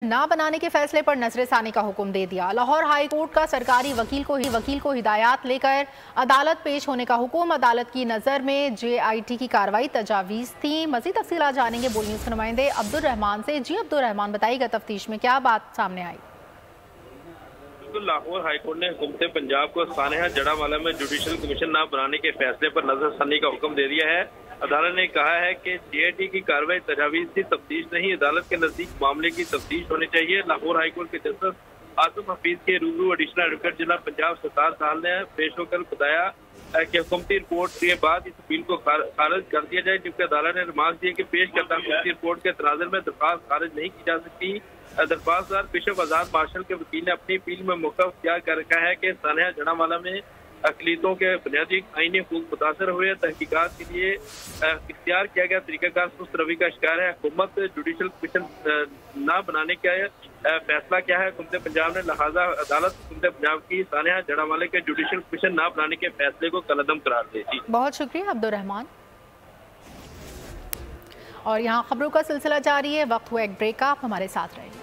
ना बनाने के फैसले पर नजरसानी का हुक्म दे दिया। लाहौर हाई कोर्ट का सरकारी वकील को हिदायत लेकर अदालत पेश होने का हुक्म। अदालत की नजर में JIT की कार्रवाई तजावीज थी। मजीद तफसीलात जानेंगे बोल न्यूज के नुमाइंदे अब्दुल रहमान से। जी अब्दुल रहमान, बताइएगा तफ्तीश में क्या बात सामने आई? लाहौर हाईकोर्ट ने हुकूमत पंजाब को सानहा जड़ावाला में जुडिशल कमीशन न बनाने के फैसले पर नजरसानी का हुक्म दे दिया है। अदालत ने कहा है कि JIT की कार्रवाई तजावीज की तफ्तीश नहीं, अदालत के नजदीक मामले की तफ्तीश होनी चाहिए। लाहौर हाईकोर्ट के जस्टिस आसिफ हफीज के रूबरू एडिशनल एडवोकेट जिला पंजाब सत्तार साल ने पेश होकर बताया कि हुकूमती रिपोर्ट के बाद इस अपील को खारिज कर दिया जाए, जबकि अदालत ने रिमार्क दिया कि पेश करता हुकूमती रिपोर्ट के तनाजुर में दरख्वास्त खारिज नहीं की जा सकती। दरख्वास्तदार बिशप आजाद मार्शल के वकील ने अपनी अपील में मौका इख्तियार कर रखा है कि सानहा जड़ावाला में अकलीतों के बुनियादी आईनी हुकूक मुतासर हुए। तहकीकात के लिए इख्तियार किया गया तरीकाकार सुस्त रवि का शिकार है। हुकूमत जुडिशल कमीशन न बनाने का फैसला क्या है हुकूमत पंजाब ने, लिहाजा अदालत हुकूमत पंजाब की सानहा जड़ावाले के जुडिशल कमीशन न बनाने के फैसले को कलअदम करार देती। बहुत शुक्रिया अब्दुल रहमान। और यहाँ खबरों का सिलसिला जारी है, वक्त हुआ एक ब्रेक का, आप हमारे साथ रहें।